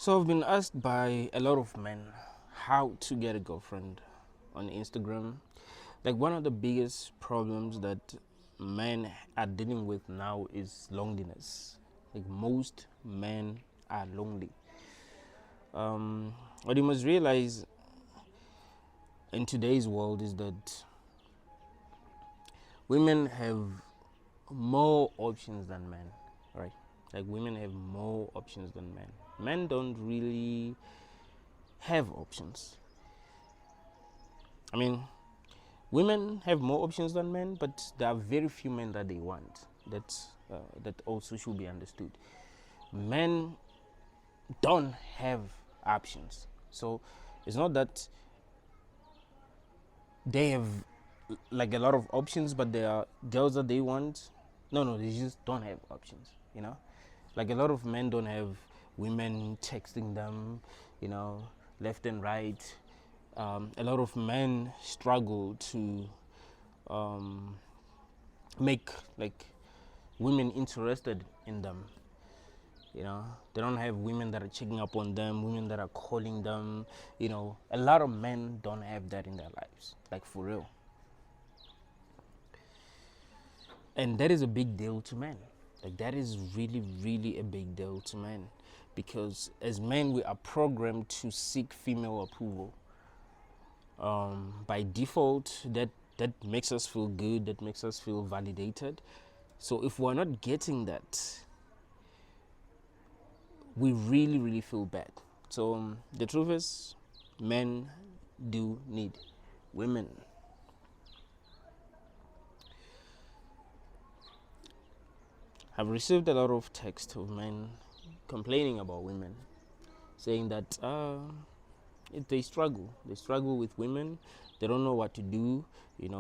So I've been asked by a lot of men how to get a girlfriend on Instagram. Like, one of the biggest problems that men are dealing with now is loneliness. Like, most men are lonely. What you must realize in today's world is that women have more options than men, right? Like, women have more options than men. Men don't really have options. I mean, women have more options than men, but there are very few men that they want. That also should be understood. Men don't have options, so it's not that they have like a lot of options, but there are girls that they want. No, they just don't have options. Like, a lot of men don't have women texting them, left and right. A lot of men struggle to make like women interested in them. They don't have women that are checking up on them, women that are calling them. A lot of men don't have that in their lives, like, for real. And that is a big deal to men. Like, that is really, really a big deal to men, because as men we are programmed to seek female approval. By default, that makes us feel good, that makes us feel validated. So if we're not getting that, we really, really feel bad. So the truth is, men do need women. I've received a lot of texts of men complaining about women, saying that they struggle with women. They don't know what to do.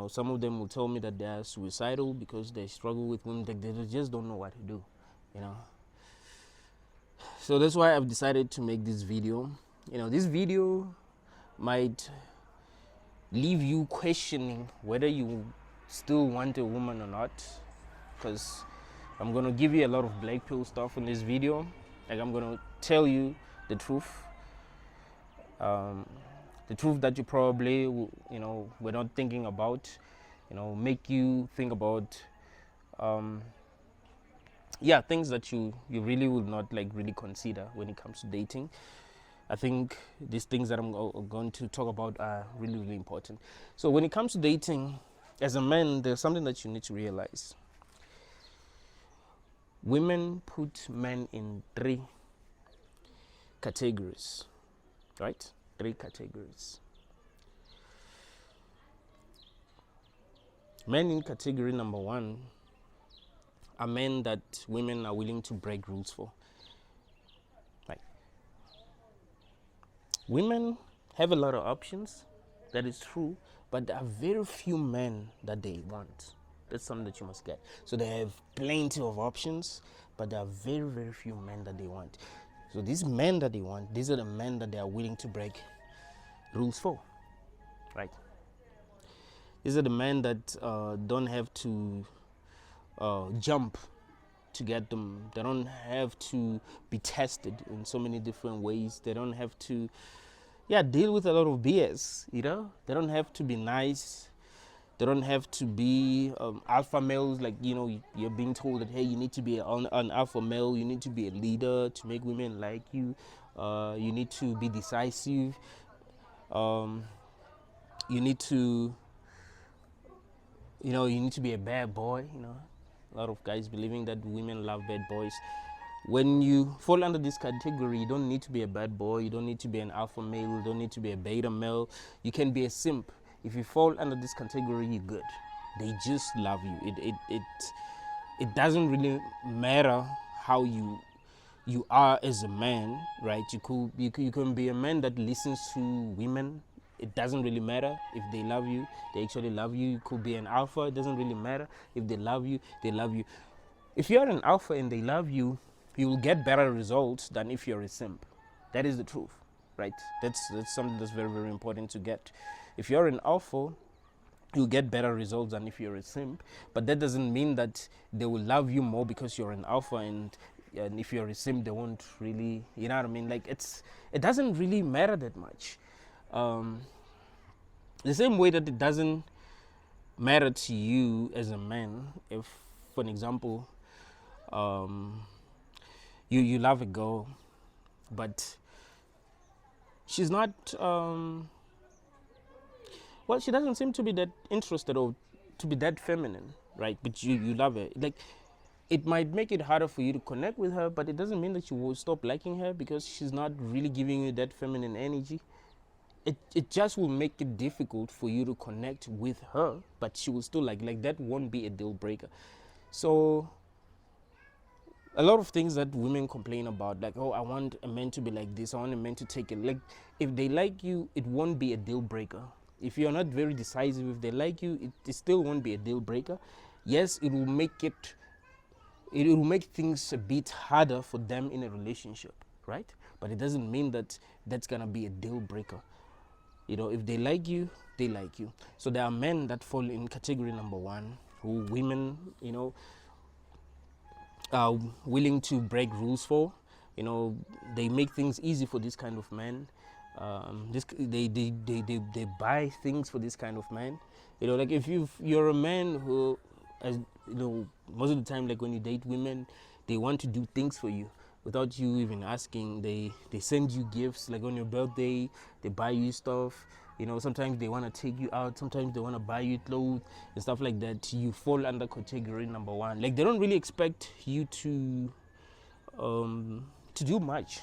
Some of them will tell me that they are suicidal because they struggle with women. They just don't know what to do. So that's why I've decided to make this video. This video might leave you questioning whether you still want a woman or not, because I'm gonna give you a lot of black pill stuff in this video. Like, I'm gonna tell you the truth. The truth that you probably were not thinking about. Make you think about things that you really would not really consider when it comes to dating. I think these things that I'm going to talk about are really, really important. So when it comes to dating, as a man, there's something that you need to realize. Women put men in 3 categories, right? 3 categories. Men in category number 1 are men that women are willing to break rules for. Like, women have a lot of options, that is true, but there are very few men that they want. That's something that you must get. So they have plenty of options, but there are very, very few men that they want. So these men that they want, these are the men that they are willing to break rules for, right? These are the men that don't have to jump to get them. They don't have to be tested in so many different ways. They don't have to deal with a lot of BS. They don't have to be nice. They don't have to be alpha males. Like, you're being told that, hey, you need to be an alpha male. You need to be a leader to make women like you. You need to be decisive. You need to be a bad boy. A lot of guys believing that women love bad boys. When you fall under this category, you don't need to be a bad boy. You don't need to be an alpha male. You don't need to be a beta male. You can be a simp. If you fall under this category, you're good. They just love you. It doesn't really matter how you are as a man, right? You can be a man that listens to women. It doesn't really matter if they love you. They actually love you. You could be an alpha. It doesn't really matter if they love you. They love you. If you're an alpha and they love you, you will get better results than if you're a simp. That is the truth, right? That's something that's very, very important to get. If you're an alpha, you'll get better results than if you're a simp. But that doesn't mean that they will love you more because you're an alpha, and and if you're a simp, they won't really, you know what I mean? Like it doesn't really matter that much. The same way that it doesn't matter to you as a man if, for an example, you love a girl, but she's not well, she doesn't seem to be that interested or to be that feminine, right? But you love her. Like, it might make it harder for you to connect with her, but it doesn't mean that you will stop liking her because she's not really giving you that feminine energy. It just will make it difficult for you to connect with her, but she will still like that won't be a deal breaker. So a lot of things that women complain about, like, oh, I want a man to be like this, I want a man to take it, like, if they like you, it won't be a deal breaker. If you're not very decisive, if they like you, it still won't be a deal breaker. Yes, it will make things a bit harder for them in a relationship, right? But it doesn't mean that that's gonna be a deal breaker. You know, if they like you, they like you. So there are men that fall in category number one, who women, you know, are willing to break rules for. You know, they make things easy for this kind of men. They buy things for this kind of man. You know, like if you're a man who, as you know, most of the time, like when you date women, they want to do things for you without you even asking. They send you gifts, like on your birthday, they buy you stuff. You know, sometimes they want to take you out, sometimes they want to buy you clothes and stuff like that. You fall under category number one. Like, they don't really expect you to do much.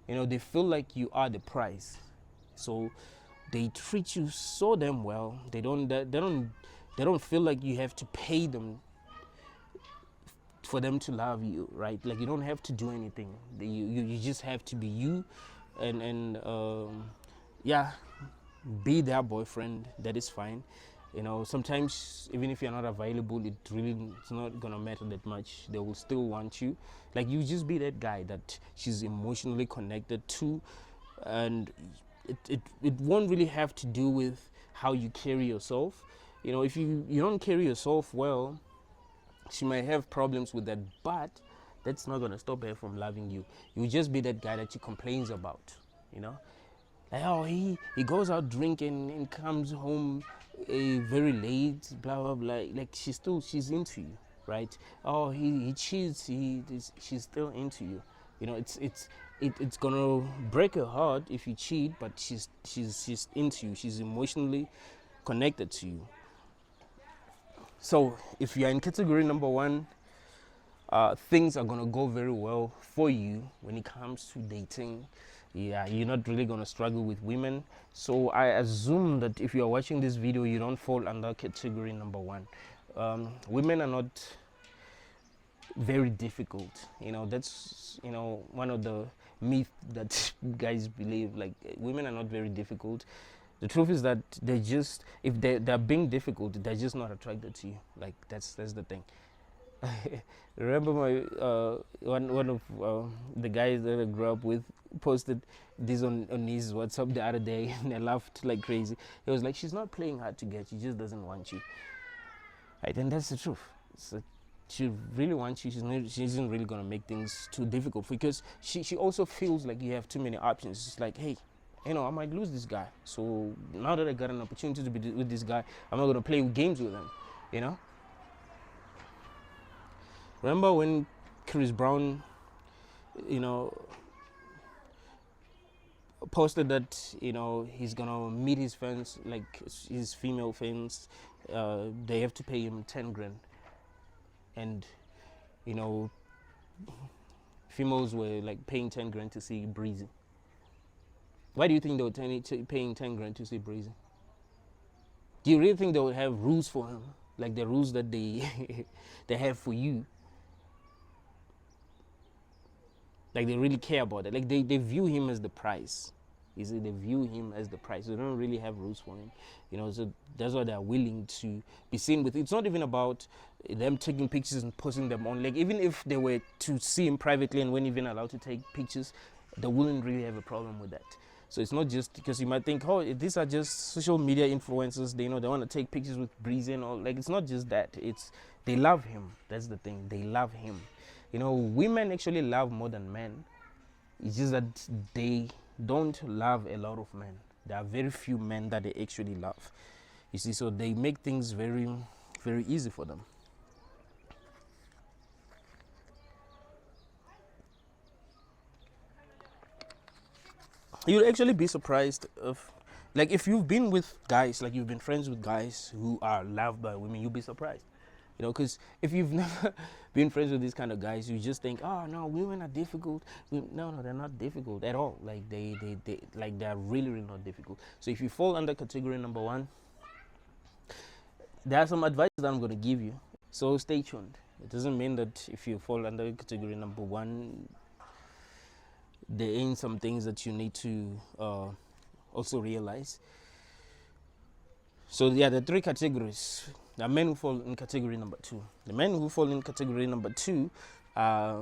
You know, they feel like you are the prize, so they treat you so damn well. They don't feel like you have to pay them for them to love you, right? Like, you don't have to do anything. You just have to be you, and yeah, be their boyfriend. That is fine. You know, sometimes even if you're not available, it's not gonna matter that much. They will still want you. Like, you just be that guy that she's emotionally connected to, and it won't really have to do with how you carry yourself. You know, if you don't carry yourself well, she might have problems with that, but that's not gonna stop her from loving you. You just be that guy that she complains about. You know, like, oh, he goes out drinking and comes home very late, blah blah blah. Like, she's into you, right? Oh, he cheats, she's still into you. You know, it's gonna break her heart if you cheat, but she's into you. She's emotionally connected to you. So if you're in category number one, things are gonna go very well for you when it comes to dating. Yeah, you're not really gonna struggle with women. So I assume that if you're watching this video, you don't fall under category number one. Women are not very difficult. You know, that's, you know, one of the myths that guys believe. Like, women are not very difficult. The truth is that they just, if they're being difficult, they're just not attracted to you. Like, that's the thing. Remember my one of the guys that I grew up with posted this on his WhatsApp the other day, and I laughed like crazy. He was like, she's not playing hard to get, she just doesn't want you. Right, and that's the truth. So she really wants you. She isn't really gonna make things too difficult, because she also feels like you have too many options. It's like, hey, you know, I might lose this guy, so now that I got an opportunity to be with this guy, I'm not gonna play games with him, you know. Remember when Chris Brown, you know, posted that, you know, he's gonna meet his fans, like his female fans, they have to pay him 10 grand, and, you know, females were like paying 10 grand to see Breezy. Why do you think they were paying 10 grand to see Breezy? Do you really think they would have rules for him, like the rules that they they have for you? Like, they really care about it. Like, they view him as the prize. You see, they view him as the prize. They don't really have rules for him. You know, so that's why they're willing to be seen with. It's not even about them taking pictures and posting them on. Like, even if they were to see him privately and weren't even allowed to take pictures, they wouldn't really have a problem with that. So it's not just because you might think, oh, these are just social media influencers. They, you know, they want to take pictures with Breezy and all. Like, it's not just that. It's, they love him. That's the thing. They love him. Women actually love more than men. It's just that they don't love a lot of men. There are very few men that they actually love. You see, so they make things very, very easy for them. You'll actually be surprised if you've been with guys, like you've been friends with guys who are loved by women, you'll be surprised. Because if you've never been friends with these kind of guys, you just think, oh no, women are difficult. No, they're not difficult at all. Like they're really, really not difficult. So if you fall under category number one, there are some advice that I'm going to give you. So stay tuned. It doesn't mean that if you fall under category number one, there ain't some things that you need to also realize. So yeah, the three categories. There are men who fall in category number two. The men who fall in category number two are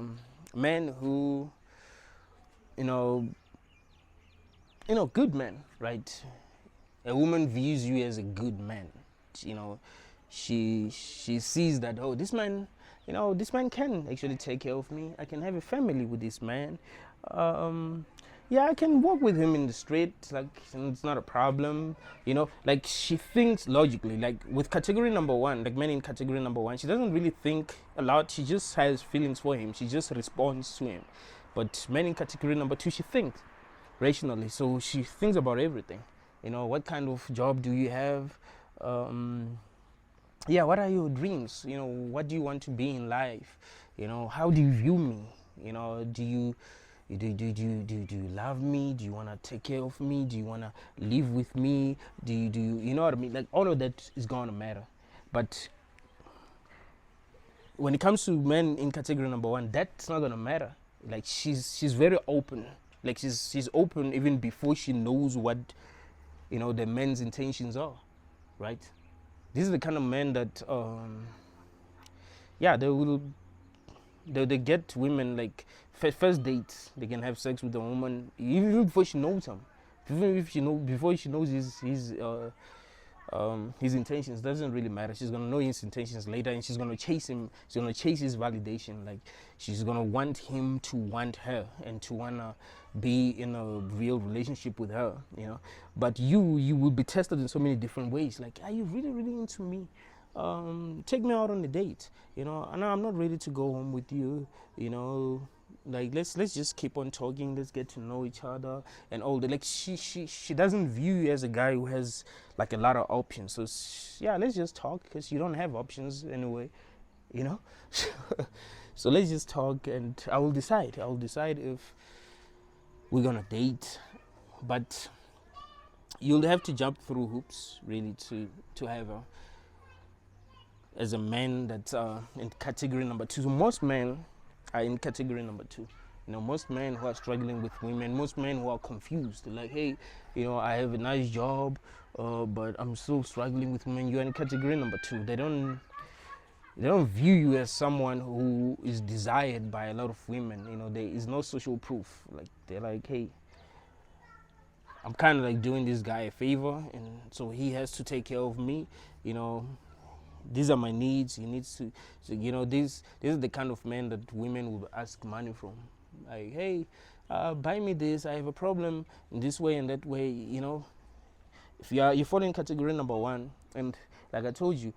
men who, good men, right? A woman views you as a good man. She sees that, oh, this man, this man can actually take care of me. I can have a family with this man. I can walk with him in the street, like it's not a problem. Like she thinks logically. Like with category number one, like men in category number one, she doesn't really think a lot. She just has feelings for him. She just responds to him. But men in category number two, she thinks rationally. So she thinks about everything. What kind of job do you have? What are your dreams? What do you want to be in life? How do you view me? Do you love me? Do you want to take care of me? Do you want to live with me? Do you know what I mean? Like all of that is going to matter. But when it comes to men in category number one, that's not going to matter. Like she's very open. Like she's open even before she knows what the men's intentions are, right? This is the kind of men that they get women like first dates. They can have sex with a woman even before she knows him, even if before she knows his intentions. Doesn't really matter. She's gonna know his intentions later, and she's gonna chase him. She's gonna chase his validation. Like she's gonna want him to want her and to wanna be in a real relationship with her. But you will be tested in so many different ways. Like, are you really, really into me? Take me out on a date. And I'm not ready to go home with you. Like let's just keep on talking. Let's get to know each other and all that. Like she doesn't view you as a guy who has like a lot of options. So let's just talk because you don't have options anyway. So let's just talk and I will decide if we're gonna date. But you'll have to jump through hoops really to have as a man that's in category number two. So most men are in category number two. Most men who are struggling with women, most men who are confused, like, hey, I have a nice job, but I'm still struggling with women. You're in category number two. They don't view you as someone who is desired by a lot of women. There is no social proof. Like they're like, hey, I'm kind of like doing this guy a favor, and so he has to take care of me. These are my needs. He needs to, this is the kind of man that women will ask money from. Like, hey, buy me this. I have a problem in this way and that way. If you fall in category number one, and like I told you,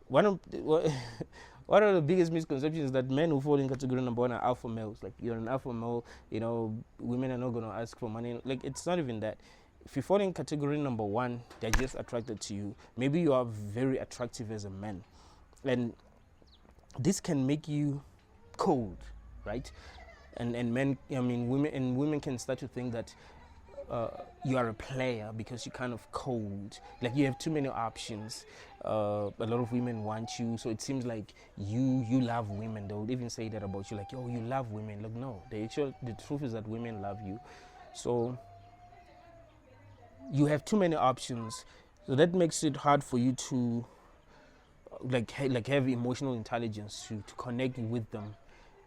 one of the biggest misconceptions is that men who fall in category number one are alpha males. Like you're an alpha male. Women are not gonna ask for money. Like it's not even that. If you fall in category number one, they're just attracted to you. Maybe you are very attractive as a man, and this can make you cold, right? And men, women can start to think that you are a player because you're kind of cold. Like you have too many options. A lot of women want you, so it seems like you love women. They would even say that about you, like, oh, you love women. Look, no, the truth is that women love you. So you have too many options, so that makes it hard for you to like have emotional intelligence to connect with them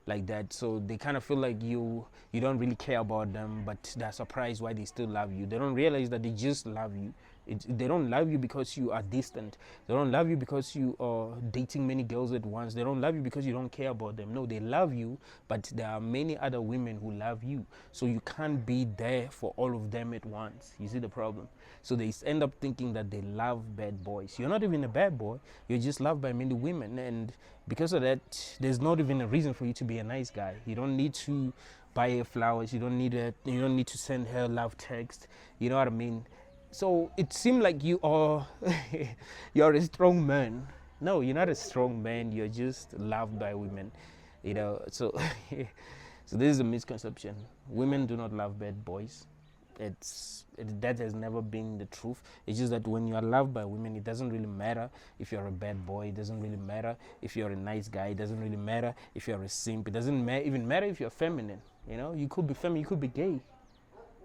like that. So they kind of feel like you don't really care about them, but they're surprised why they still love you. They don't realize that they just love you. They don't love you because you are distant. They don't love you because you are dating many girls at once. They don't love you because you don't care about them. No, they love you, but there are many other women who love you. So you can't be there for all of them at once. You see the problem? So they end up thinking that they love bad boys. You're not even a bad boy. You're just loved by many women. And because of that, there's not even a reason for you to be a nice guy. You don't need to buy her flowers. You don't need to send her love text. You know what I mean? So it seemed like you are you're a strong man. No, you're not a strong man. You're just loved by women. So so this is a misconception. Women do not love bad boys. That has never been the truth. It's just that when you are loved by women, it doesn't really matter if you're a bad boy. It doesn't really matter if you're a nice guy. It doesn't really matter if you're a simp. It doesn't even matter if you're feminine. You could be feminine. You could be gay.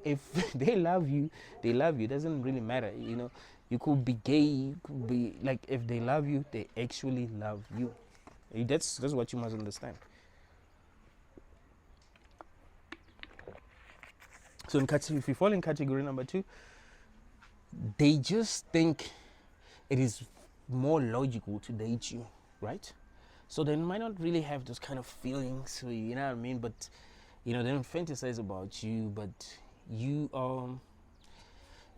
If they love you, they love you. It doesn't really matter. You could be gay. You could be like, if they love you, they actually love you. That's what you must understand. So if you fall in category number 2, they just think it is more logical to date you, right? So they might not really have those kind of feelings, you know what I mean? But they don't fantasize about you, but you're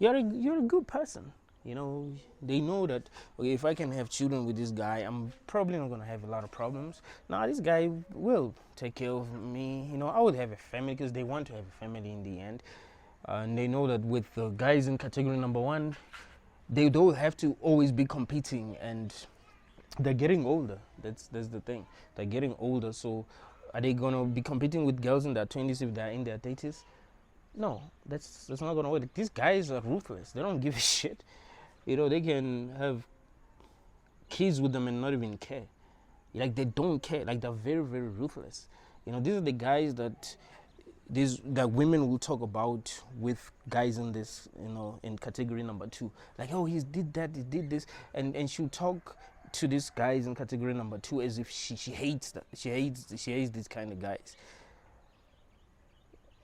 a good person. They know that, okay, if I can have children with this guy, I'm probably not gonna have a lot of problems. Now this guy will take care of me. I would have a family, because they want to have a family in the end. And they know that with the guys in category number 1, they don't have to always be competing, and they're getting older. That's the thing. They're getting older, so are they gonna be competing with girls in their 20s if they're in their 30s? No, that's not gonna work. These guys are ruthless. They don't give a shit. They can have kids with them and not even care. Like, they don't care. Like, they're very, very ruthless. These are the guys that women will talk about with guys in this, in category number 2. Like, oh, he did that, he did this, and she'll talk to these guys in category number 2 as if she hates that. She hates these kind of guys.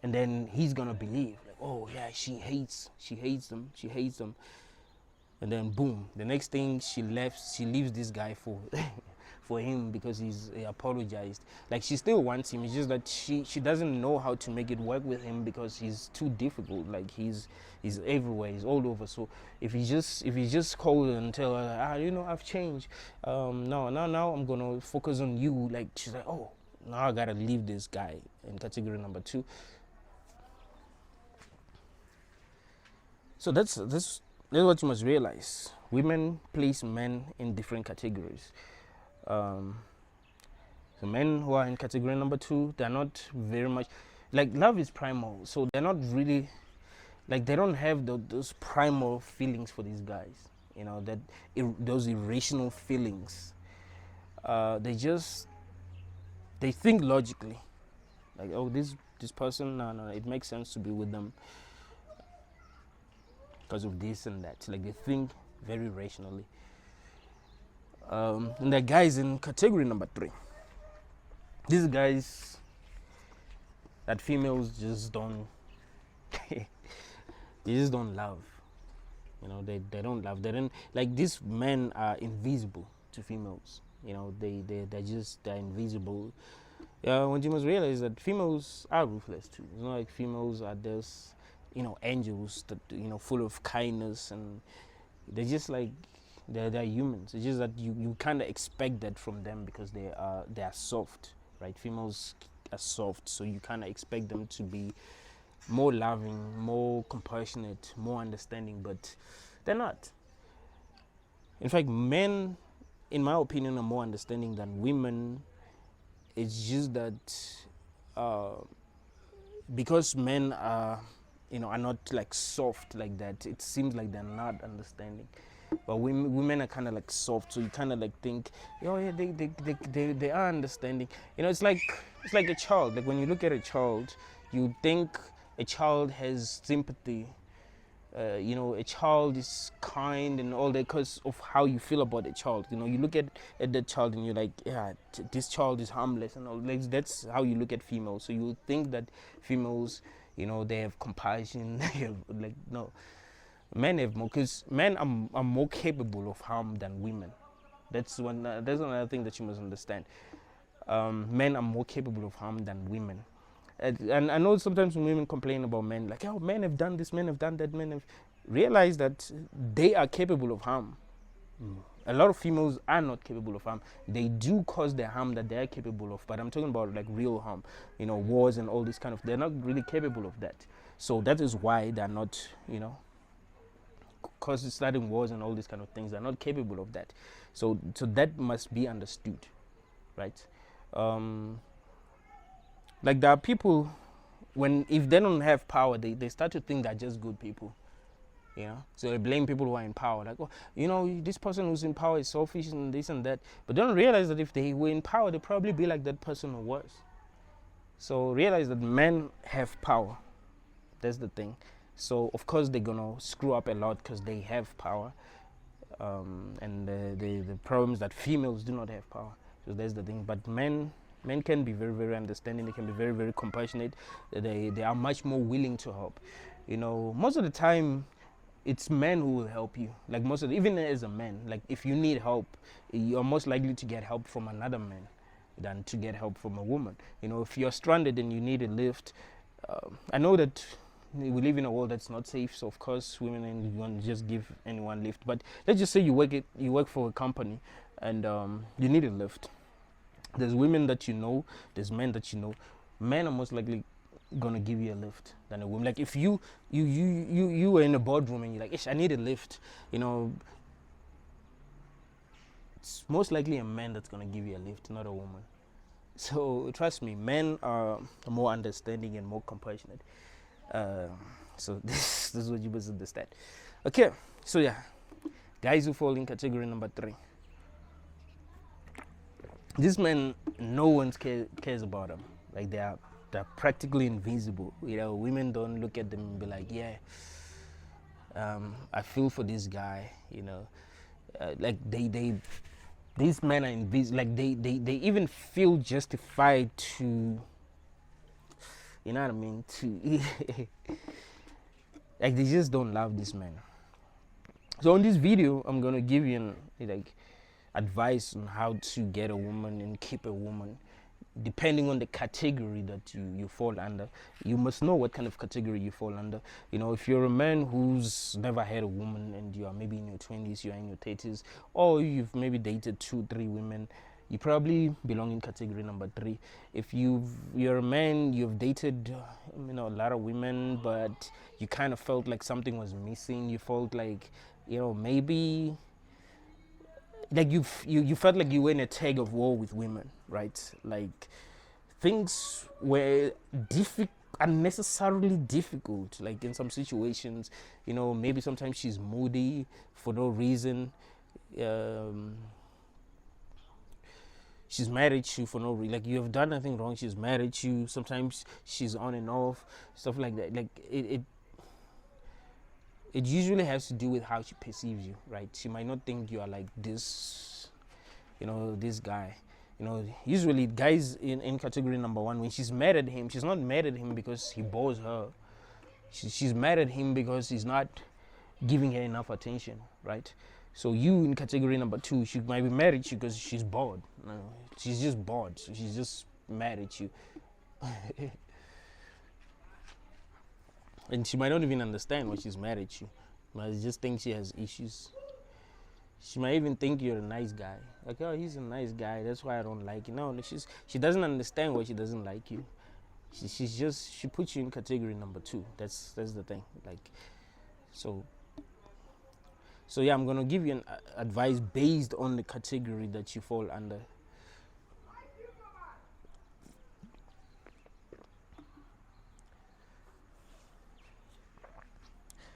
And then he's gonna believe, like, oh yeah, she hates them. And then boom, the next thing, she leaves this guy for for him because he apologized. Like, she still wants him. It's just that she doesn't know how to make it work with him because he's too difficult. Like, he's everywhere, he's all over. So if he just call her and tell her, I've changed. Now I'm gonna focus on you. Like, she's like, oh, now I gotta leave this guy in category number 2. So that's what you must realize. Women place men in different categories. So men who are in category number 2, they're not very much, like, love is primal. So they're not really, like, they don't have those primal feelings for these guys. Those irrational feelings. They think logically. Like, oh, this person, no, it makes sense to be with them because of this and that. Like, they think very rationally. And the guys in category number 3, these guys that females just don't they just don't love. They don't love. They don't, like, these men are invisible to females. They're invisible. What you must realize is that females are ruthless too. It's not like females are just angels that full of kindness, and they're just like they're humans. It's just that you kind of expect that from them because they are soft, right? Females are soft, so you kind of expect them to be more loving, more compassionate, more understanding, but they're not. In fact, men, in my opinion, are more understanding than women. It's just that because men are not like soft like that, it seems like they're not understanding. But women are kind of like soft, so you kind of like think, oh yeah, they are understanding. It's like a child. Like, when you look at a child, you think a child has sympathy. A child is kind and all that because of how you feel about a child. You look at the child and you're like, yeah, this child is harmless and all. Like, that's how you look at females. So you think that females, they have compassion. Like, no. Men have more, because men are more capable of harm than women. That's one. That's another thing that you must understand. Men are more capable of harm than women. And I know sometimes when women complain about men, like, oh, men have done this, men have done that, men have realized that they are capable of harm. A lot of females are not capable of harm. They do cause the harm that they are capable of, but I'm talking about like real harm, wars and all this kind of. They're not really capable of that. So that is why they're not, cause starting wars and all these kind of things. They're not capable of that. So that must be understood, right? Like there are people, if they don't have power, they start to think they're just good people. So they blame people who are in power, like, oh, this person who's in power is selfish and this and that, but they don't realize that if they were in power, they'd probably be like that person or worse. So realize that men have power. That's the thing. So of course they're gonna screw up a lot because they have power, and the problem is that females do not have power. So that's the thing. But men can be very, very understanding. They can be very, very compassionate. They are much more willing to help. Most of the time it's men who will help you. Like even as a man, like if you need help, you're most likely to get help from another man than to get help from a woman. If you're stranded and you need a lift, I know that we live in a world that's not safe, so of course women ain't gonna just give anyone a lift. But let's just say you work for a company and you need a lift. There's women that there's men that men are most likely gonna give you a lift than a woman. Like if you were in a boardroom and you're like, I need a lift, it's most likely a man that's gonna give you a lift, not a woman. So trust me, men are more understanding and more compassionate. So this is what you must understand. Okay, so yeah, guys who fall in category number 3. These men, no one cares about them. Like they're practically invisible. Women don't look at them and be like, yeah, I feel for this guy. Like these men are invisible. Like they even feel justified to, you know what I mean? To like they just don't love this man. So in this video, I'm gonna give you advice on how to get a woman and keep a woman, depending on the category that you fall under. You must know what kind of category you fall under. If you're a man who's never had a woman and you are maybe in your 20s, you're in your 30s, or you've maybe dated 2-3 women, you probably belong in category number 3. If you're a man, you've dated a lot of women, but you kind of felt like something was missing. You felt like maybe like you felt like you were in a tug of war with women, right? Like things were unnecessarily difficult, like in some situations. Maybe sometimes she's moody for no reason. She's mad at you for no reason. Like you have done nothing wrong, she's mad at you. Sometimes she's on and off, stuff like that. Like it usually has to do with how she perceives you, right? She might not think you are like this, this guy. Usually guys in category number 1, when she's mad at him, she's not mad at him because he bores her. She's mad at him because he's not giving her enough attention, right? So you in category number 2, she might be mad at you because she's bored. No, she's just bored. So she's just mad at you. And she might not even understand why she's mad at you. She might just think she has issues. She might even think you're a nice guy. Like, oh, he's a nice guy, that's why I don't like you. No, she doesn't understand why she doesn't like you. She puts you in category number 2. That's the thing. Like, so yeah, I'm gonna give you an advice based on the category that you fall under.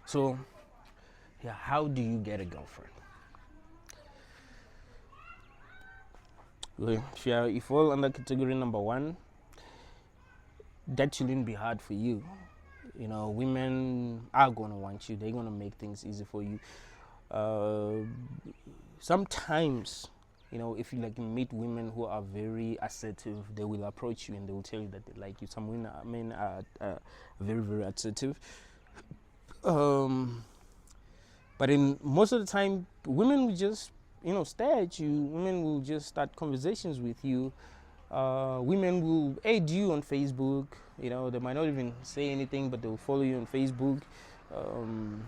So, yeah, how do you get a girlfriend? If you fall under category number 1, that shouldn't be hard for you. Women are gonna want you. They're gonna make things easy for you. Sometimes, if you meet women who are very assertive, they will approach you and they will tell you that they like you. Some men are very, very assertive. But in most of the time, women will just, stare at you. Women will just start conversations with you. Women will add you on Facebook. They might not even say anything, but they'll follow you on Facebook. Um,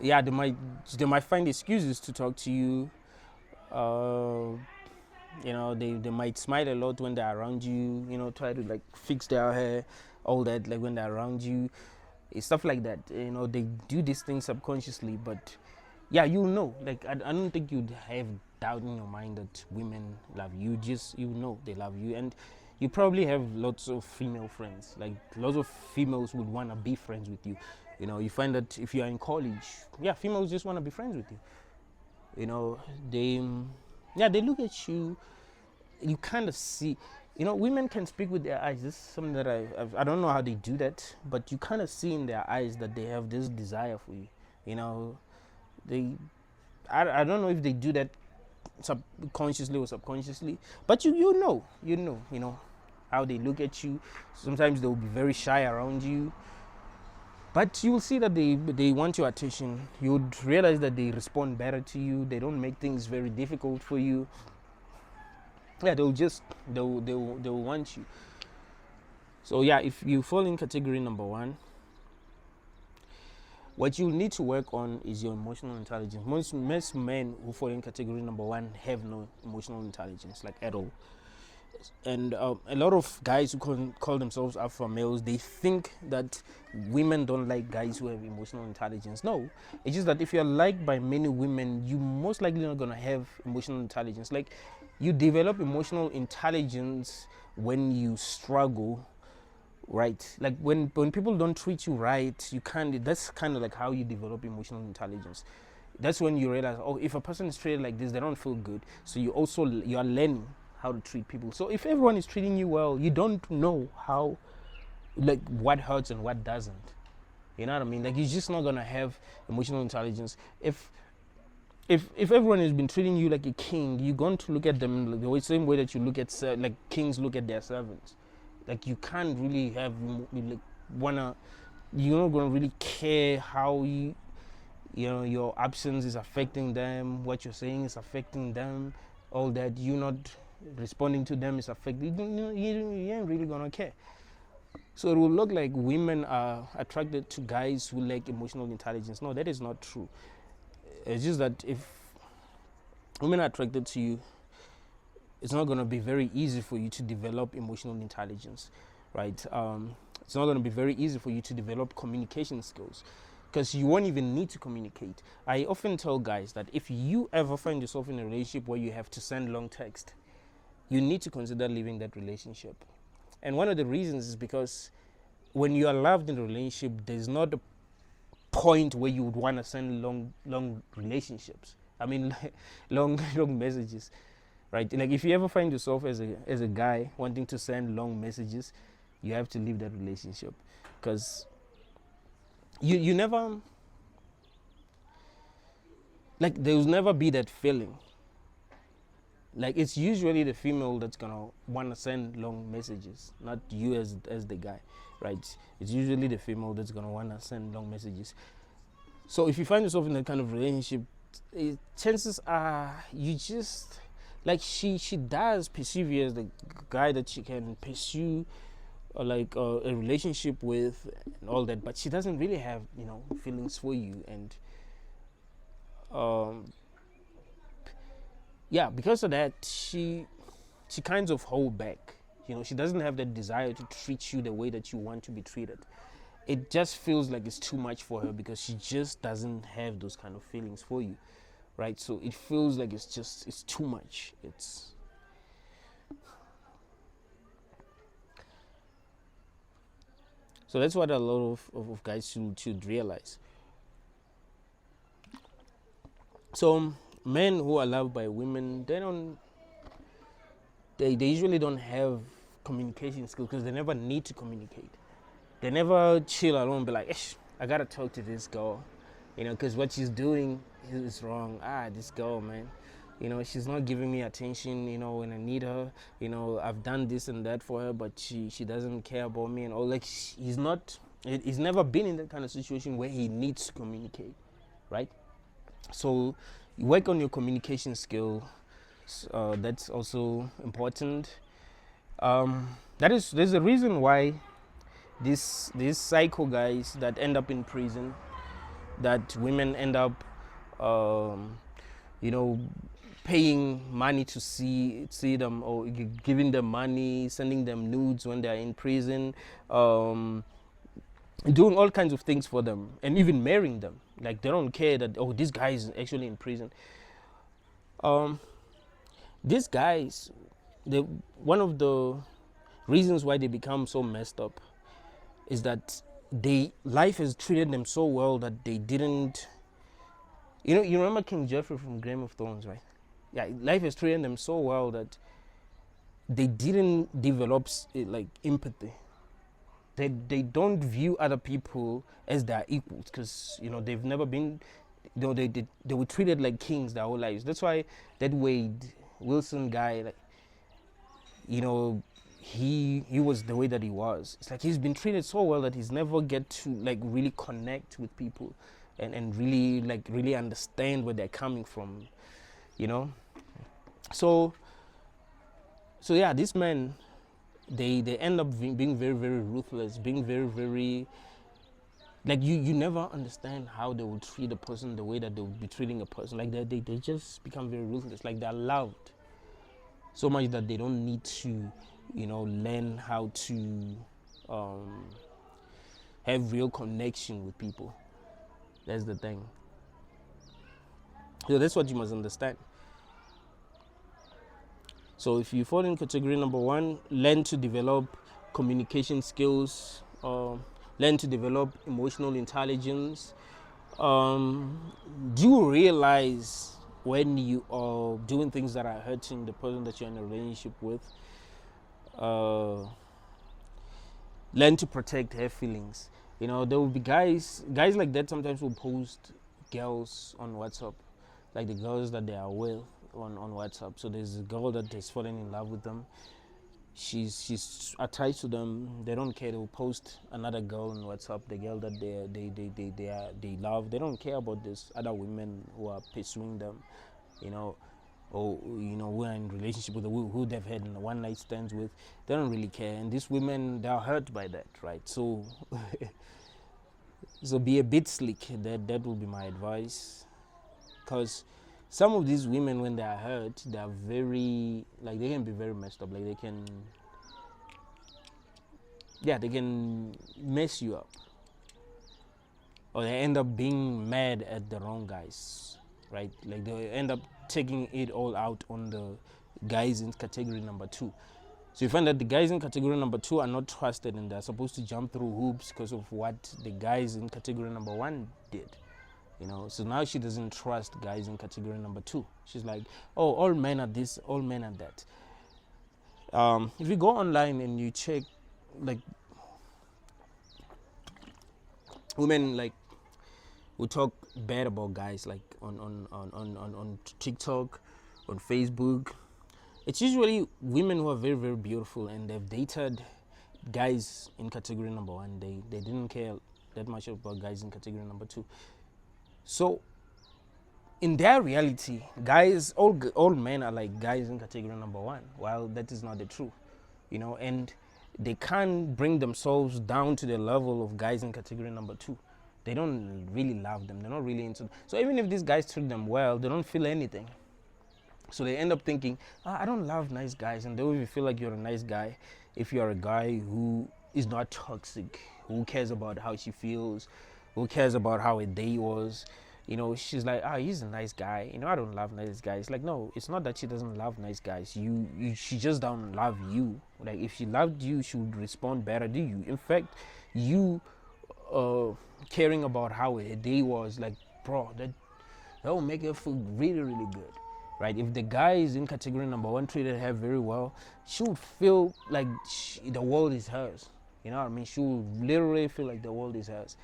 yeah, they might find excuses to talk to you. Uh, they might smile a lot when they're around you. Try to like fix their hair, all that, like when they're around you, stuff like that. They do these things subconsciously, but yeah, like I don't think you'd have doubt in your mind that women love you. Just they love you. And you probably have lots of female friends. Like lots of females would want to be friends with you. You find that if you're in college, yeah, females just want to be friends with you. They they look at you. You kind of see, women can speak with their eyes. This is something that I don't know how they do that, but you kind of see in their eyes that they have this desire for you. They I don't know if they do that subconsciously or subconsciously, but you know how they look at you. Sometimes they will be very shy around you, but you will see that they want your attention. You would realize that they respond better to you. They don't make things very difficult for you. Yeah, they'll want you. So yeah, if you fall in category number 1, what you need to work on is your emotional intelligence. Most men who fall in category number 1 have no emotional intelligence, like at all. And a lot of guys who call themselves alpha males, they think that women don't like guys who have emotional intelligence. No, it's just that if you're liked by many women, you most likely not gonna have emotional intelligence. Like, you develop emotional intelligence when you struggle, right? Like when people don't treat you right, that's kind of like how you develop emotional intelligence. That's when you realize, oh, if a person is treated like this, they don't feel good. So you are learning how to treat people. So if everyone is treating you well, you don't know how, like, what hurts and what doesn't. You know what I mean? Like, you're just not gonna have emotional intelligence if everyone has been treating you like a king. You're going to look at them like the same way that you look at like kings look at their servants. Like, you can't really have like you're not gonna really care how your absence is affecting them, what you're saying is affecting them, all that. You not responding to them is affecting you ain't really gonna care. So it will look like women are attracted to guys who lack emotional intelligence. No, that is not true. It's just that if women are attracted to you, it's not going to be very easy for you to develop emotional intelligence, right? It's not going to be very easy for you to develop communication skills, because you won't even need to communicate. I often tell guys that if you ever find yourself in a relationship where you have to send long text, you need to consider leaving that relationship. And one of the reasons is because when you are loved in a relationship, there's not a point where you would want to send long relationships. I mean, long messages, right? Like, if you ever find yourself as a guy wanting to send long messages, you have to leave that relationship, because you never, like, there will never be that feeling. Like, it's usually the female that's gonna want to send long messages, not you as the guy, right? It's usually the female that's gonna want to send long messages. So if you find yourself in that kind of relationship, chances are you just, like, she does perceive you as the guy that she can pursue, or like a relationship with and all that, but she doesn't really have feelings for you. And yeah, because of that, she kinds of hold back. She doesn't have that desire to treat you the way that you want to be treated. It just feels like it's too much for her, because she just doesn't have those kind of feelings for you, right? So it feels like it's too much. So that's what a lot of guys should realize. So men who are loved by women, they usually don't have communication skills, because they never need to communicate. They never chill alone and be like, I gotta talk to this girl, because what she's doing is wrong. This girl, man, she's not giving me attention, when I need her. I've done this and that for her, but she doesn't care about me and all. Like, he's not He's never been in that kind of situation where he needs to communicate, right? So you work on your communication skill. That's also important. There's a reason why these psycho guys that end up in prison, that women end up, you know, paying money to see them, or giving them money, sending them nudes when they are in prison, doing all kinds of things for them, and even marrying them. Like, they don't care that, oh, this guy is actually in prison. These guys, one of the reasons why they become so messed up is that life has treated them so well that they didn't. You remember King Joffrey from Game of Thrones, right? Yeah, life has treated them so well that they didn't develop like empathy. They don't view other people as their equals, because they've never been. They were treated like kings their whole lives. That's why that Wade Wilson guy, like, he was the way that he was. It's like he's been treated so well that he's never get to like really connect with people, and really understand where they're coming from, So yeah, these men, they end up being very, very ruthless, being very, very, like, you never understand how they will treat a person the way that they will be treating a person. Like, they just become very ruthless. Like, they're loved so much that they don't need to learn how to have real connection with people. That's the thing. So that's what you must understand. So if you fall in category number 1, learn to develop communication skills, learn to develop emotional intelligence. Do you realize when you are doing things that are hurting the person that you're in a relationship with? Learn to protect her feelings. There will be guys like that sometimes will post girls on WhatsApp, like the girls that they are with on WhatsApp. So there's a girl that has fallen in love with them. She's attached to them. They don't care. They will post another girl on WhatsApp, the girl that they love. They don't care about this other women who are pursuing them, or who are in relationship with, who they've had one night stands with. They don't really care, and these women, they are hurt by that, right? So so be a bit slick. That will be my advice, because some of these women, when they are hurt, they are very, like, they can be very messed up. Like, they can mess you up, or they end up being mad at the wrong guys, right? Like, they end up taking it all out on the guys in category number 2. So you find that the guys in category number 2 are not trusted, and they're supposed to jump through hoops because of what the guys in category number 1 did. So now she doesn't trust guys in category number 2. She's like, oh, all men are this, all men are that. If you go online and you check, like, women, like, who talk bad about guys, like on TikTok, on Facebook, it's usually women who are very, very beautiful, and they've dated guys in category number 1. They didn't care that much about guys in category number 2. So in their reality, guys, all men are like guys in category number 1, while that is not the truth, and they can't bring themselves down to the level of guys in category number 2. They don't really love them. They're not really into them. So even if these guys treat them well, they don't feel anything. So they end up thinking, I don't love nice guys. And they will feel like you're a nice guy if you're a guy who is not toxic, who cares about how she feels, who cares about how a day was. She's like, he's a nice guy. I don't love nice guys. Like, no, it's not that she doesn't love nice guys. She just don't love you. Like, if she loved you, she would respond better to you. In fact, you caring about how a day was, like, bro, that will make her feel really, really good, right? If the guy is in category number 1 treated her very well, she would feel like the world is hers. You know what I mean? She would literally feel like the world is hers.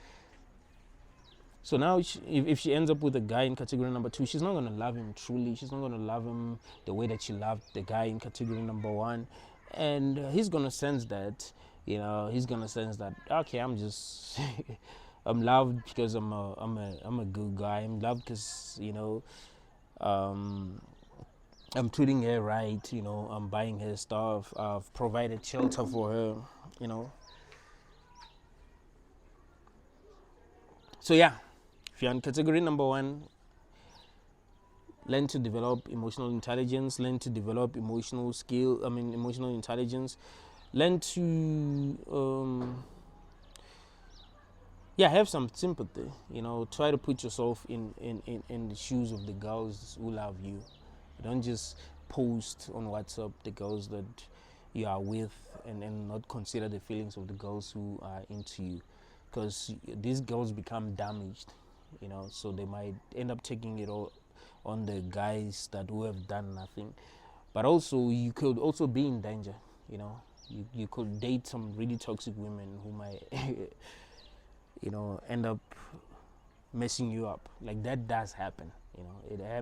So now, if she ends up with a guy in category number 2, she's not going to love him truly. She's not going to love him the way that she loved the guy in category number 1. And he's going to sense that. He's gonna sense that, okay, I'm just I'm loved because I'm a good guy. I'm loved because um, I'm treating her right. I'm buying her stuff. I've provided shelter for her. You know. So yeah, if you're in category number one, learn to develop emotional intelligence. Learn to develop emotional intelligence. Learn to have some sympathy. Try to put yourself in the shoes of the girls who love you. Don't just post on WhatsApp the girls that you are with, and not consider the feelings of the girls who are into you, because these girls become damaged, so they might end up taking it all on the guys that who have done nothing. But also, you could also be in danger. You could date some really toxic women who might end up messing you up. Like, that does happen.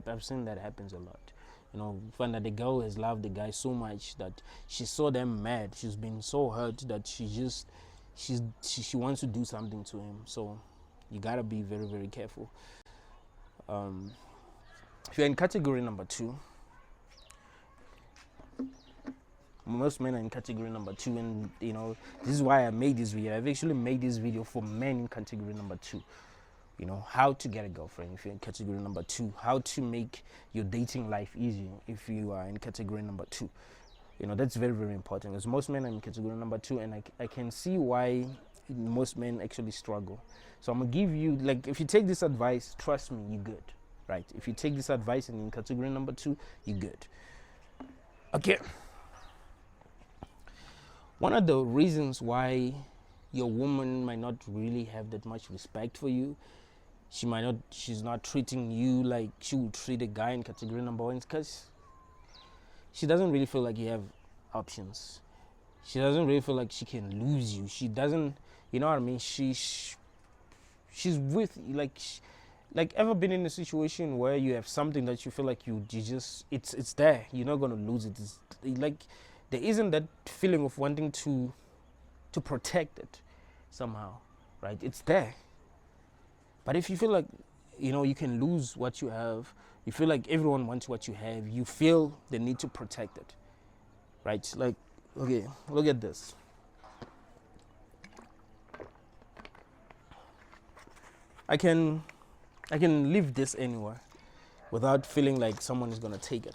I've seen that happens a lot. Find that the girl has loved the guy so much that she saw them mad. She's been so hurt that she wants to do something to him. So you gotta be very, very careful. If you're in category number two, most men are in category number two, and this is why I made this video. I've actually made this video for men in category number two. How to get a girlfriend if you're in category number two, how to make your dating life easy if you are in category number two. That's very, very important, because most men are in category number two, and I can see why most men actually struggle. So I'm gonna give you, like, if you take this advice, trust me, you're good, right? If you take this advice and in category number two, you're good. Okay. One of the reasons why your woman might not really have that much respect for you, she's not treating you like she would treat a guy in category number one, is because she doesn't really feel like you have options. She doesn't really feel like she can lose you. She doesn't, you know what I mean? She's with, like, ever been in a situation where you have something that you feel like you just, it's there. You're not going to lose it. It's like, there isn't that feeling of wanting to protect it somehow, right? It's there. But if you feel like, you can lose what you have, you feel like everyone wants what you have, you feel the need to protect it, right? Like, okay, look at this. I can leave this anywhere without feeling like someone is gonna take it,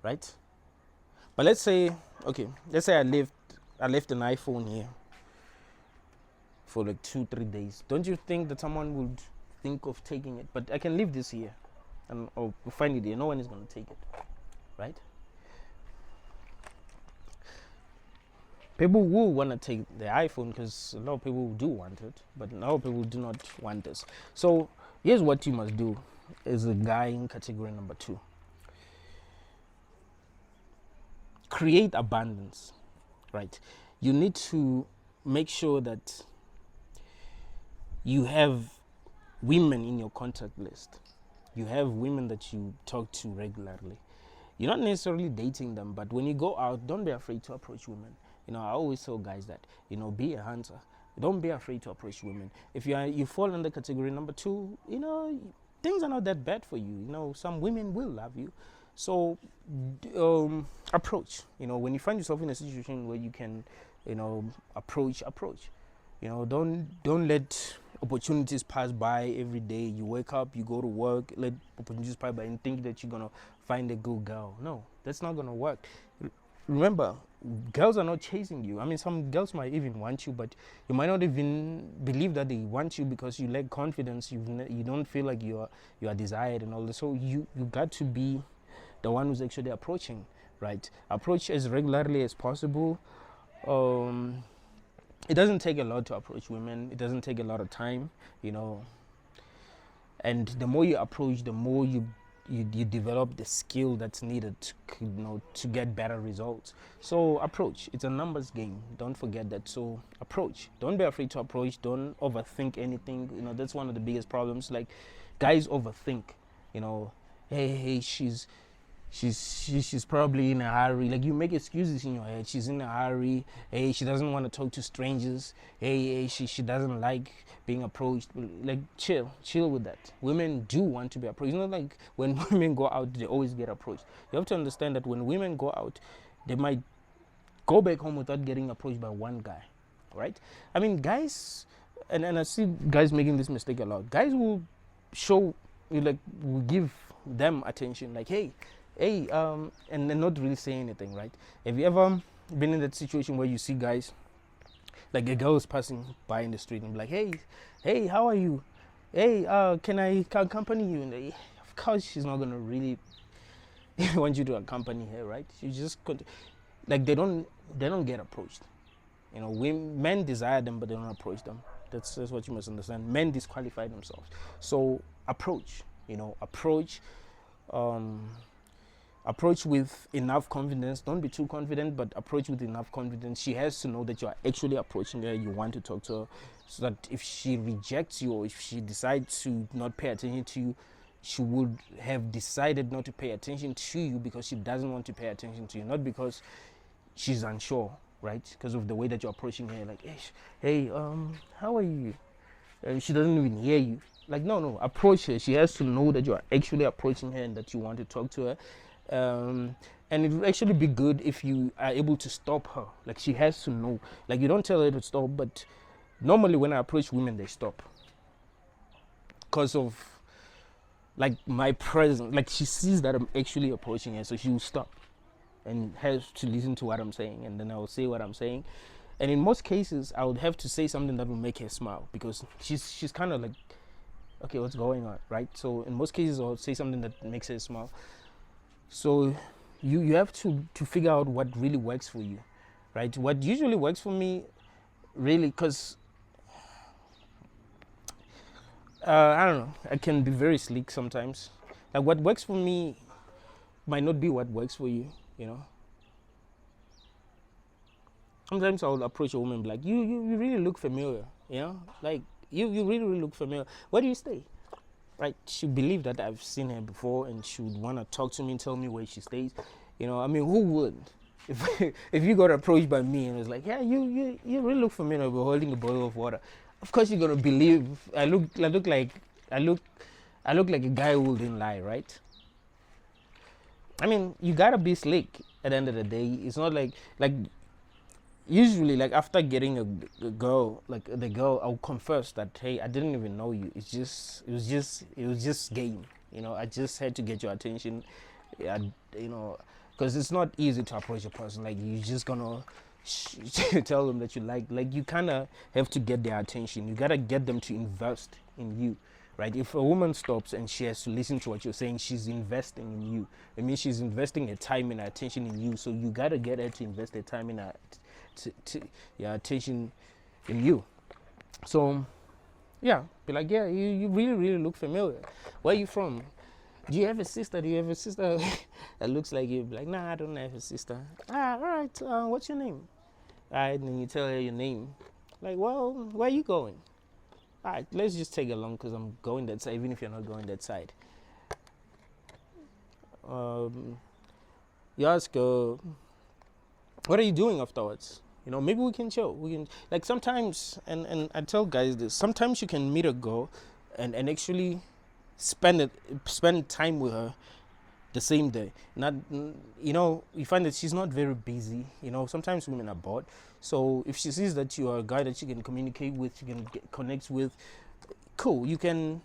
right? But let's say I left an iPhone here for like 2-3 days. Don't you think that someone would think of taking it? But I can leave this here, and I'll find it here. No one is going to take it, right? People will want to take the iPhone because a lot of people do want it, but a lot of people do not want this. So here's what you must do as a guy in category number two. Create abundance, right? You need to make sure that you have women in your contact list. You have women that you talk to regularly. You're not necessarily dating them, but when you go out, don't be afraid to approach women. I always tell guys that, be a hunter. Don't be afraid to approach women. If you fall under category number two, things are not that bad for you. Some women will love you. So approach. When you find yourself in a situation where you can, approach. Don't let opportunities pass by every day. You wake up, you go to work, let opportunities pass by and think that you're gonna find a good girl. No, that's not gonna work. Remember, girls are not chasing you. I mean, some girls might even want you, but you might not even believe that they want you because you lack confidence. You don't feel like you are desired and all this. So you got to be the one who's actually approaching, right? Approach as regularly as possible. It doesn't take a lot to approach women. It doesn't take a lot of time, and the more you approach, the more you develop the skill that's needed to get better results. So approach. It's a numbers game. Don't forget that. So approach. Don't be afraid to approach. Don't overthink anything. That's one of the biggest problems. Like, guys overthink. Hey, she's probably in a hurry. Like, you make excuses in your head. She's in a hurry. Hey, she doesn't want to talk to strangers. Hey, she doesn't like being approached. Like, chill with that. Women do want to be approached. It's not like when women go out they always get approached. You have to understand that when women go out, they might go back home without getting approached by one guy, right? I mean, guys, and I see guys making this mistake a lot. Guys will show, like, will give them attention, like, hey, and they're not really saying anything, right? Have you ever been in that situation where you see guys, like, a girl is passing by in the street and be like, hey, how are you? Hey, can I accompany you? And of course, she's not gonna really want you to accompany her, right? She just like, they don't get approached. You know, men desire them, but they don't approach them. That's what you must understand. Men disqualify themselves. So approach, approach with enough confidence. Don't be too confident, but approach with enough confidence. She has to know that you are actually approaching her. You want to talk to her, so that if she rejects you or if she decides to not pay attention to you, she would have decided not to pay attention to you because she doesn't want to pay attention to you, not because she's unsure, right? Because of the way that you're approaching her, like, hey, how are you? She doesn't even hear you. Like, no, approach her. She has to know that you are actually approaching her and that you want to talk to her. And it would actually be good if you are able to stop her. Like, she has to know. Like, you don't tell her to stop, but normally when I approach women, they stop because of, like, my presence. Like, she sees that I'm actually approaching her, so she will stop and has to listen to what I'm saying, and then I will say what I'm saying. And in most cases, I would have to say something that will make her smile, because she's kind of like, okay, what's going on, right? So in most cases, I'll say something that makes her smile. So you have to figure out what really works for you, right? What usually works for me, really, because I don't know, I can be very sleek sometimes. Like, what works for me might not be what works for you, you know. Sometimes I will approach a woman and be like, you really look familiar, you know, like, you really look familiar. Where do you stay? Right? She believed that I've seen her before, and she would want to talk to me and tell me where she stays. You know, I mean, who wouldn't? If you got approached by me and was like, yeah, you really look familiar, we're holding a bottle of water, of course you're gonna believe I look like a guy who wouldn't lie, right? I mean, you gotta be slick at the end of the day. It's not like usually, like, after getting a girl, like, the girl, I'll confess that, hey, I didn't even know you. It was just game. You know, I just had to get your attention. You know, because it's not easy to approach a person. Like, you just gonna tell them that you like, you kind of have to get their attention. You gotta get them to invest in you, right? If a woman stops and she has to listen to what you're saying, she's investing in you. It means she's investing her time and her attention in you. So you gotta get her to invest her time in her your attention in you. So yeah, be like, yeah, you really look familiar. Where are you from? Do you have a sister? That looks like you? Be like, nah, I don't have a sister. All right, what's your name? All right, and then you tell her your name. Like, well, where are you going? All right, let's just take along because I'm going that side, even if you're not going that side. You ask her, what are you doing afterwards? You know, maybe we can chill. We can, like, sometimes, and I tell guys this, sometimes you can meet a girl and actually spend time with her the same day. Not, you know, you find that she's not very busy. You know, sometimes women are bored. So if she sees that you are a guy that she can communicate with, you can connect with, cool. You can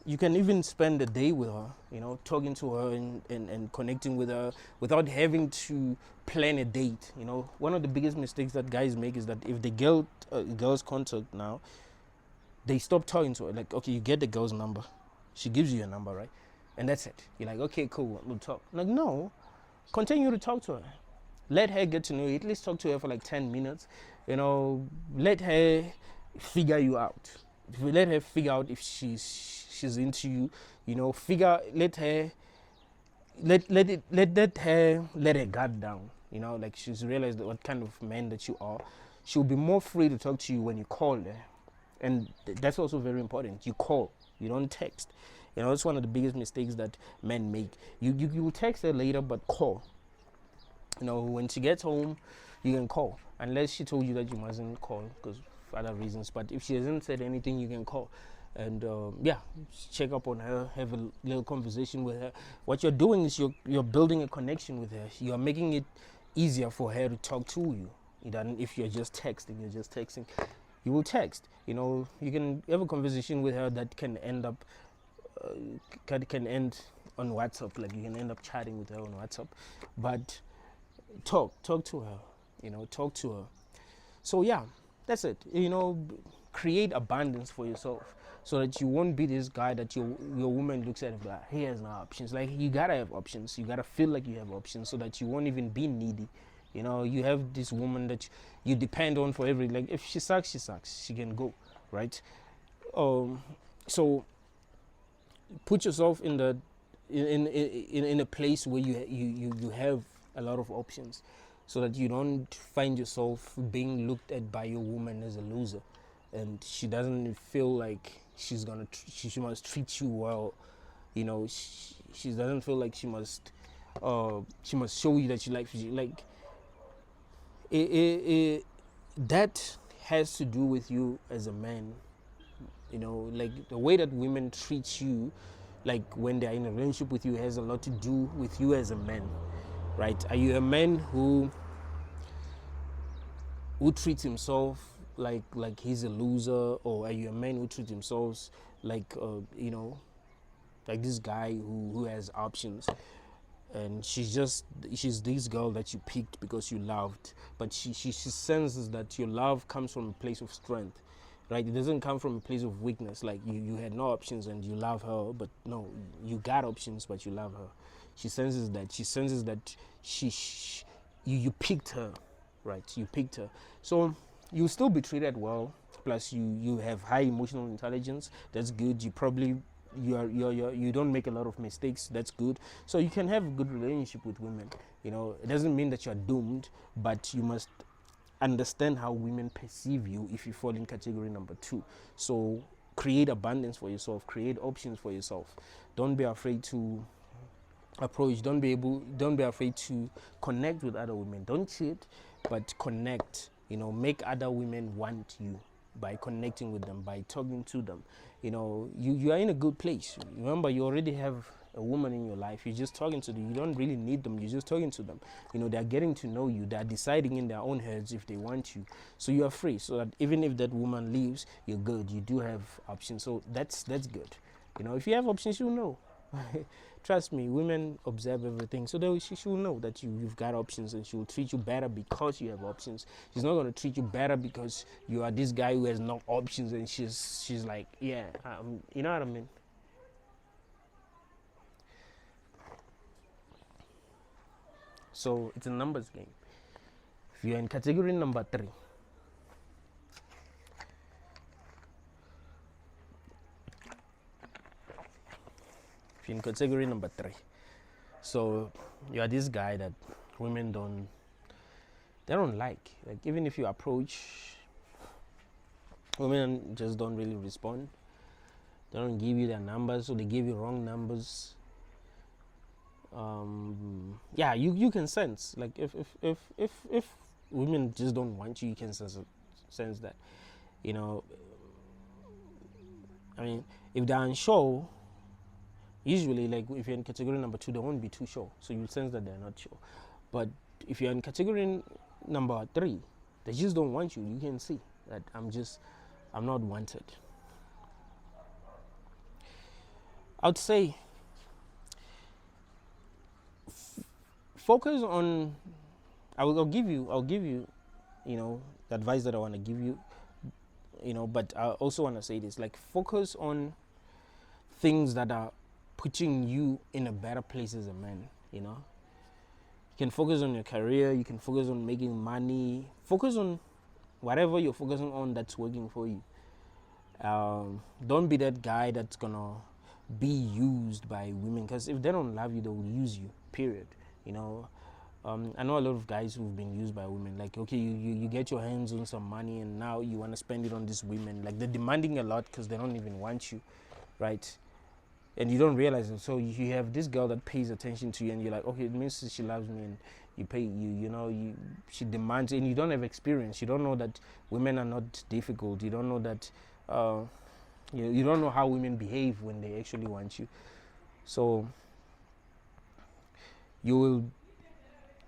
even spend a day with her, you know, talking to her and connecting with her without having to plan a date. You know, one of the biggest mistakes that guys make is that if they get girl's contact now, they stop talking to her. Like, okay, you get the girl's number. She gives you a number, right? And that's it. You're like, okay, cool, we'll talk. Like, no, continue to talk to her. Let her get to know you. At least talk to her for like 10 minutes. You know, let her figure you out. Let her figure out if she's into you. You know, let her guard down. You know, like, she's realized what kind of man that you are. She'll be more free to talk to you when you call her. And that's also very important. You call, you don't text. It's one of the biggest mistakes that men make. You will text her later, but call. When she gets home, you can call, unless she told you that you mustn't call because for other reasons. But if she hasn't said anything, you can call, and check up on her, have a little conversation with her. What you're doing is you're building a connection with her. You're making it easier for her to talk to you. If you're just texting, you will text. You can have a conversation with her that can end up can end on WhatsApp. Like, you can end up chatting with her on WhatsApp, but talk to her. Talk to her. So yeah, that's it. Create abundance for yourself, so that you won't be this guy that your woman looks at and be like, he has no options. Like, you gotta have options. You gotta feel like you have options, so that you won't even be needy. You have this woman that you depend on for every, like, if she sucks, she can go, right? So put yourself in the in a place where you have a lot of options, so that you don't find yourself being looked at by your woman as a loser, and she doesn't feel like she must treat you well. She doesn't feel like she must show you that that has to do with you as a man. Like, the way that women treat you, like when they're in a relationship with you, has a lot to do with you as a man, right? Are you a man who treats himself like he's a loser, or are you a man who treats himself like like this guy who has options, and she's this girl that you picked because you loved, but she senses that your love comes from a place of strength, right? It doesn't come from a place of weakness, like you had no options and you love her, but no, you got options but you love her. She senses that you picked her, right? You picked her. So you'll still be treated well, plus you have high emotional intelligence. That's good. You don't make a lot of mistakes. That's good. So you can have a good relationship with women. It doesn't mean that you're doomed, but you must understand how women perceive you if you fall in category number 2. So create abundance for yourself, create options for yourself. Don't be afraid to approach. Don't be afraid to connect with other women. Don't cheat, but connect. Make other women want you by connecting with them, by talking to them. You are in a good place. Remember, you already have a woman in your life. You're just talking to them. You don't really need them. You're just talking to them. They're getting to know you. They're deciding in their own heads if they want you. So you are free. So that even if that woman leaves, you're good. You do have options. So that's good. If you have options, you'll know. Trust me, women observe everything, so she will know that you've got options, and she will treat you better because you have options. She's not going to treat you better because you are this guy who has no options, and she's like, yeah, you know what I mean? So it's a numbers game. If you're in category number 3, in category number 3, so you are this guy that women don't like even if you approach, women just don't really respond. They don't give you their numbers, or they give you wrong numbers. You can sense, like, if women just don't want you, you can sense that. I mean, if they're unsure, usually, like, if you're in category number 2, they won't be too sure, so you sense that they're not sure. But if you're in category number 3, they just don't want you. You can see that I'm not wanted. I would say focus on. I'll give you, the advice that I want to give you. But I also want to say this: like, focus on things that are putting you in a better place as a man. You can focus on your career. You can focus on making money. Focus on whatever you're focusing on that's working for you. Don't be that guy that's gonna be used by women, because if they don't love you, they will use you, period. I know a lot of guys who've been used by women. Like, okay, you get your hands on some money, and now you want to spend it on these women. Like, they're demanding a lot because they don't even want you, right? and you don't realize it. So you have this girl that pays attention to you, and you're like, okay, it means she loves me, and you pay she demands, and you don't have experience. You don't know that women are not difficult. You don't know that you don't know how women behave when they actually want you. So you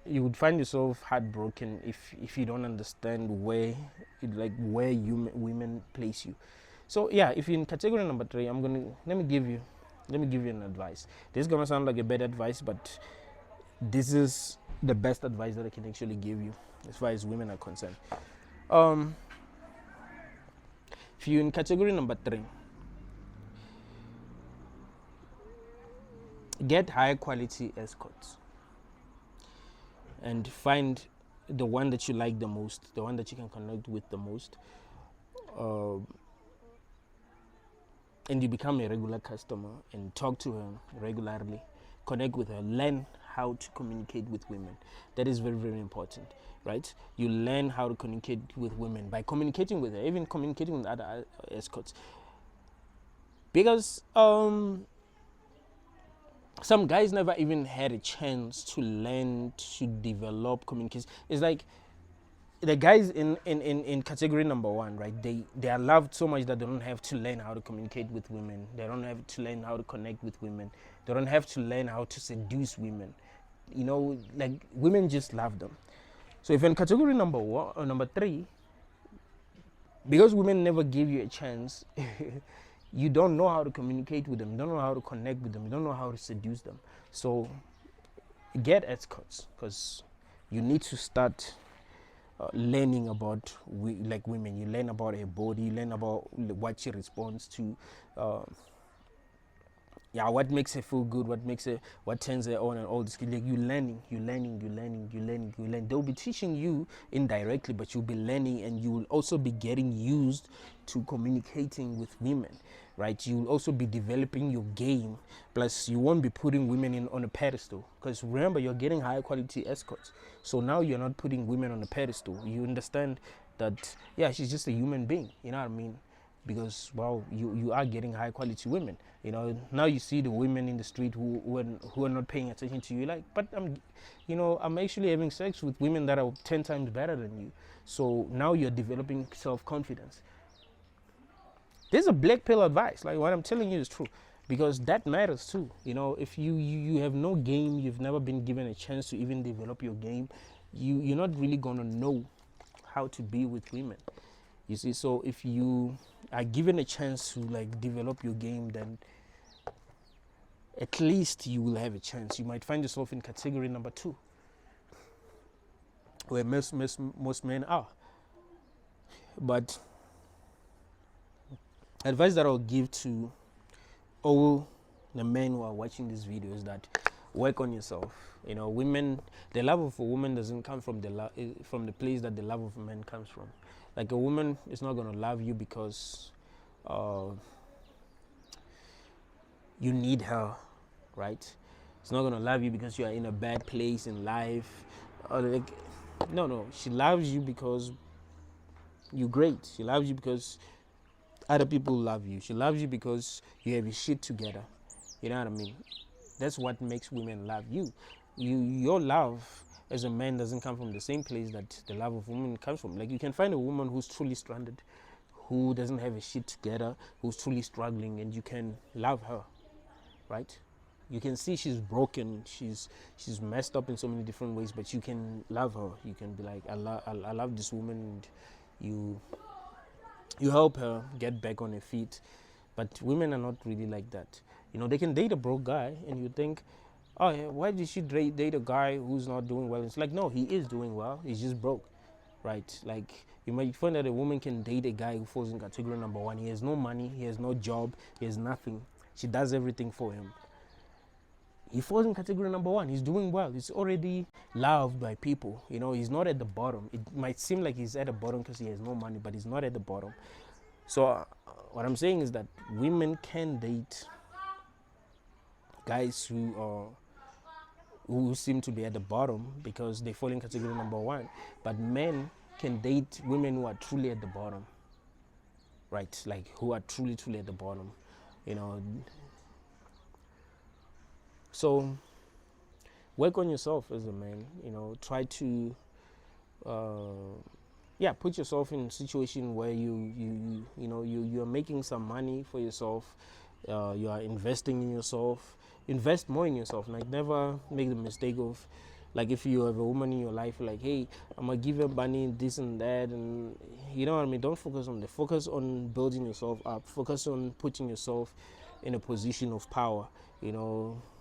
would find yourself heartbroken if you don't understand where women place you. So yeah, if you're in category number 3, let me give you an advice. This is gonna sound like a bad advice, but this is the best advice that I can actually give you as far as women are concerned. If you're in category number 3, get high quality escorts and find the one that you like the most, the one that you can connect with the most, and you become a regular customer and talk to her regularly, connect with her, learn how to communicate with women. That is very, very important, right? You learn how to communicate with women by communicating with her, even communicating with other escorts, because some guys never even had a chance to learn to develop communication. It's like the guys in category number 1, right? They are loved so much that they don't have to learn how to communicate with women. They don't have to learn how to connect with women. They don't have to learn how to seduce women. Like women just love them. So if in category number 1 or number 3, because women never give you a chance, you don't know how to communicate with them, you don't know how to connect with them, you don't know how to seduce them. So get escorts, because you need to start learning about women. You learn about her body, you learn about what she responds to, what makes her feel good, what turns her on, and all this. Like you learn. They'll be teaching you indirectly, but you'll be learning, and you will also be getting used to communicating with women, right? You'll also be developing your game. Plus, you won't be putting women on a pedestal, because remember, you're getting high quality escorts. So now you're not putting women on a pedestal. You understand that, she's just a human being. You know what I mean? Because you are getting high quality women. Now you see the women in the street who are not paying attention to you, like, but I'm actually having sex with women that are 10 times better than you. So now you're developing self-confidence. This is a black pill advice. Like, what I'm telling you is true, because that matters too. If you have no game, you've never been given a chance to even develop your game, you're not really gonna know how to be with women. You see, so if you are given a chance to develop your game, then at least you will have a chance. You might find yourself in category number 2, where most men are. But advice that I'll give to all the men who are watching this video is that work on yourself. Women, the love of a woman doesn't come from the place that the love of a man comes from. Like, a woman is not going to love you because you need her, right? It's not going to love you because you are in a bad place in life. No. She loves you because you're great. She loves you because other people love you. She loves you because you have your shit together. You know what I mean? That's what makes women love you. Your love as a man doesn't come from the same place that the love of women comes from. Like, you can find a woman who's truly stranded, who doesn't have a shit together, who's truly struggling, and you can love her, right? You can see she's broken, she's messed up in so many different ways, but you can love her. You can be like, I love this woman, and you help her get back on her feet. But women are not really like that. They can date a broke guy, and you think, oh yeah, why did she date a guy who's not doing well? It's like, no, he is doing well, he's just broke, right? Like, you might find that a woman can date a guy who falls in category number 1. He has no money, he has no job, he has nothing. She does everything for him. He falls in category number 1. He's doing well. He's already loved by people. He's not at the bottom. It might seem like he's at the bottom because he has no money, but he's not at the bottom. So what I'm saying is that women can date guys who seem to be at the bottom because they fall in category number 1. But men can date women who are truly at the bottom, right? Like, who are truly at the bottom. So work on yourself as a man. Try to put yourself in a situation where you're making some money for yourself. You are investing in yourself. Invest more in yourself. Like, never make the mistake of, like, if you have a woman in your life, like, hey, I'm gonna give her money, this and that, and you know what I mean. Don't focus on that. Focus on building yourself up. Focus on putting yourself in a position of power.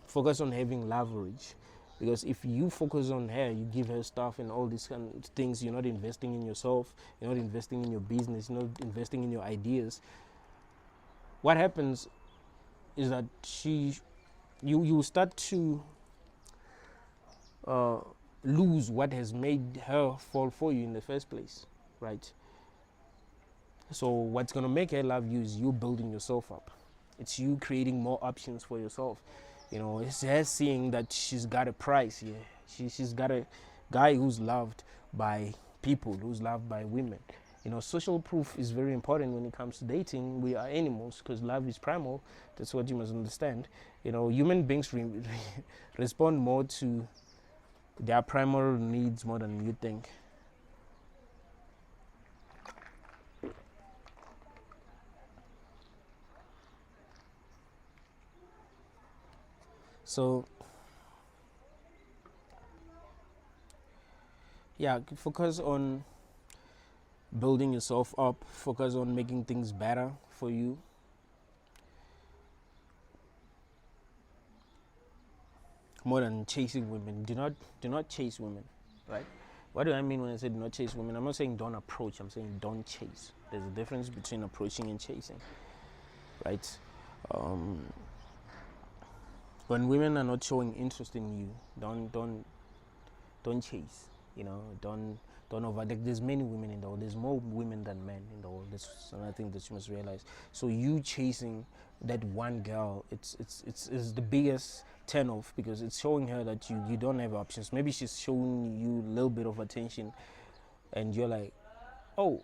Focus on having leverage. Because if you focus on her, you give her stuff and all these kind of things, you're not investing in yourself, you're not investing in your business, you're not investing in your ideas. What happens is that you start to lose what has made her fall for you in the first place, right? So what's going to make her love you is you building yourself up. It's you creating more options for yourself. It's her seeing that she's got a price here. She's got a guy who's loved by people, who's loved by women. Social proof is very important when it comes to dating. We are animals because love is primal. That's what you must understand. Human beings respond more to their primal needs more than you think. So, focus on building yourself up. Focus on making things better for you. More than chasing women. Do not chase women, right? What do I mean when I say do not chase women? I'm not saying don't approach. I'm saying don't chase. There's a difference between approaching and chasing, right? When women are not showing interest in you, don't chase. Don't over. Like, there's many women in the world. There's more women than men in the world. That's another thing that you must realize. So you chasing that one girl, it's the biggest turn off, because it's showing her that you don't have options. Maybe she's showing you a little bit of attention, and you're like, oh,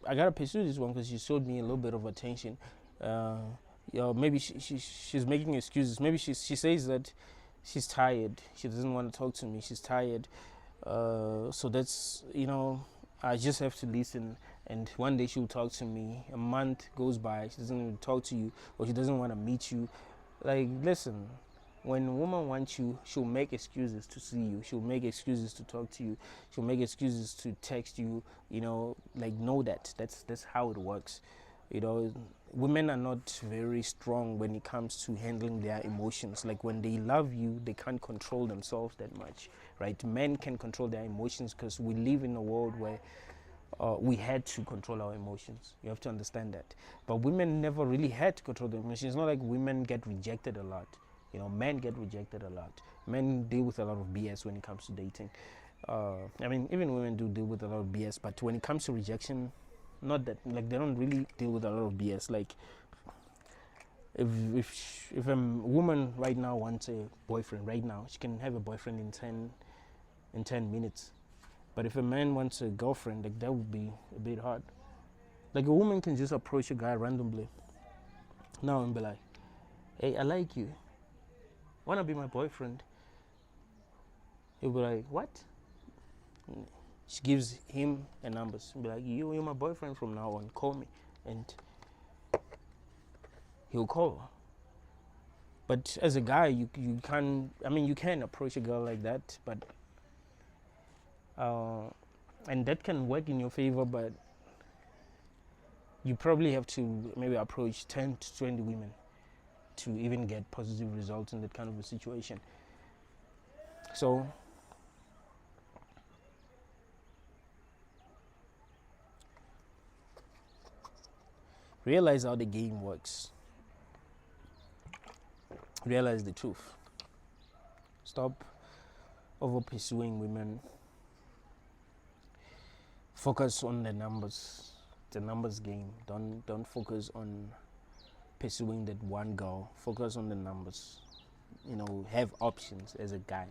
I gotta pursue this one because she showed me a little bit of attention. Maybe she's making excuses. Maybe she says that she's tired. She doesn't want to talk to me. She's tired. So that's, I just have to listen. And one day she'll talk to me. A month goes by. She doesn't even talk to you, or she doesn't want to meet you. Like, listen. When a woman wants you, she'll make excuses to see you. She'll make excuses to talk to you. She'll make excuses to text you. Like, know that. That's how it works. Women are not very strong when it comes to handling their emotions. Like, when they love you, they can't control themselves that much, right? Men can control their emotions because we live in a world where we had to control our emotions. You have to understand that. But women never really had to control their emotions. It's not like women get rejected a lot. Men get rejected a lot. Men deal with a lot of BS when it comes to dating. Even women do deal with a lot of BS, but when it comes to rejection, not that. Like, they don't really deal with a lot of BS. Like, if a woman right now wants a boyfriend right now, she can have a boyfriend in 10 minutes. But if a man wants a girlfriend, like, that would be a bit hard. Like, a woman can just approach a guy randomly now and be like, hey, I like you. Wanna be my boyfriend? He'll be like, what? She gives him a number. She'll be like, you're my boyfriend from now on. Call me. And he'll call. But as a guy, you can't. You can approach a girl like that, but and that can work in your favor. But you probably have to maybe approach 10 to 20 women to even get positive results in that kind of a situation. So realize how the game works. Realize the truth. Stop over pursuing women. Focus on the numbers. It's a numbers game. Don't focus on pursuing that one girl. Focus on the numbers. Have options as a guy.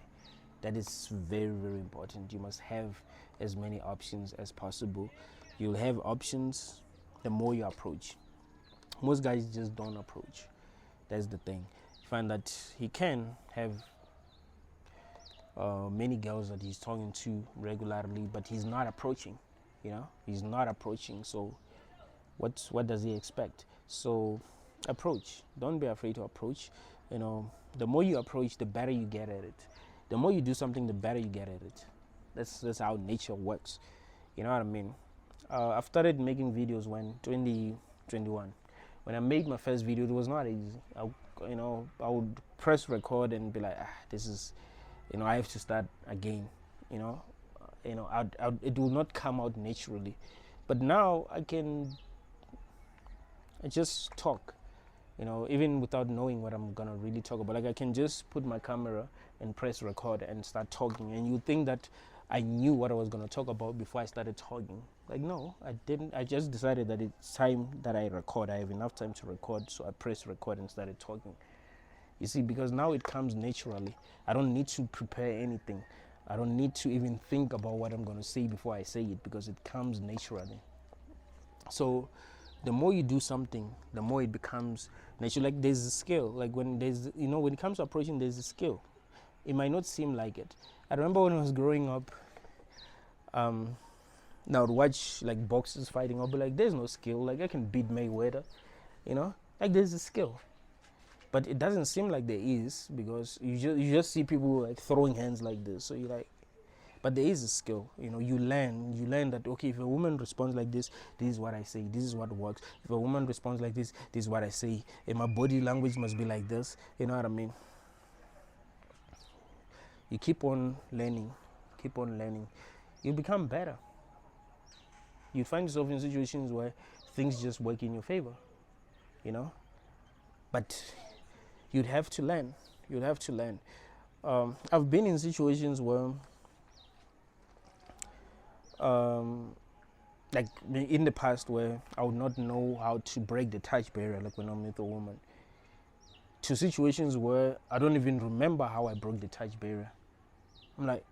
That is very, very important. You must have as many options as possible. You'll have options the more you approach. Most guys just don't approach. That's the thing. You find that he can have many girls that he's talking to regularly, but he's not approaching. He's not approaching. So what does he expect? So approach. Don't be afraid to approach. The more you approach, the better you get at it. The more you do something, the better you get at it. That's how nature works. You know what I mean? I've started making videos when 2021. When I made my first video, it was not easy. I would press record and be like, this is, I have to start again. It will not come out naturally. But now I just talk, even without knowing what I'm gonna really talk about. Like, I can just put my camera and press record and start talking, and you think that I knew what I was gonna talk about before I started talking. Like, no, I didn't. I just decided that it's time that I record. I have enough time to record, so I pressed record and started talking. You see, because now it comes naturally. I don't need to prepare anything. I don't need to even think about what I'm gonna say before I say it, because it comes naturally. So the more you do something, the more it becomes natural. Like, there's a skill. Like, when it comes to approaching, there's a skill. It might not seem like it. I remember when I was growing up, now I'd watch like boxers fighting. I'll be like, there's no skill. Like, I can beat Mayweather, like, there's a skill. But it doesn't seem like there is, because you just see people like throwing hands like this. So you're like, but there is a skill. You learn that, okay, if a woman responds like this is what I say, this is what works. If a woman responds like this is what I say, and my body language must be like this. You know what I mean? You keep on learning, you become better. You find yourself in situations where things just work in your favor, but you'd have to learn. I've been in situations where like in the past, where I would not know how to break the touch barrier, like when I'm with a woman, to situations where I don't even remember how I broke the touch barrier. I'm like,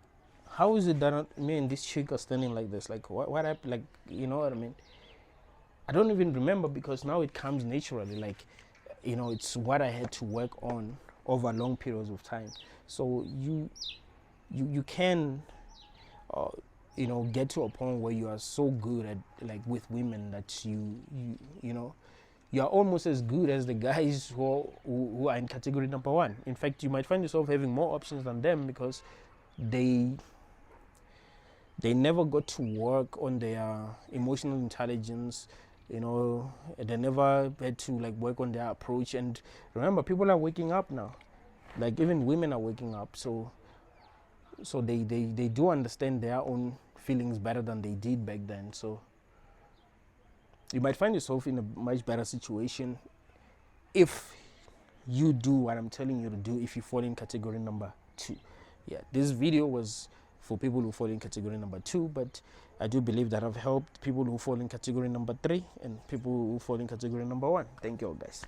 how is it that me and this chick are standing like this? Like, what happened? Like, you know what I mean? I don't even remember, because now it comes naturally. Like, it's what I had to work on over long periods of time. So you can get to a point where you are so good at, like, with women, that you are almost as good as the guys who are in category number 1. In fact, you might find yourself having more options than them, because they never got to work on their emotional intelligence. They never had to, like, work on their approach. And remember, people are waking up now. Like, even women are waking up, so they do understand their own feelings better than they did back then. So you might find yourself in a much better situation if you do what I'm telling you to do, if you fall in category number 2. Yeah, this video was for people who fall in category number 2, but I do believe that I've helped people who fall in category number 3 and people who fall in category number 1. Thank you all, guys.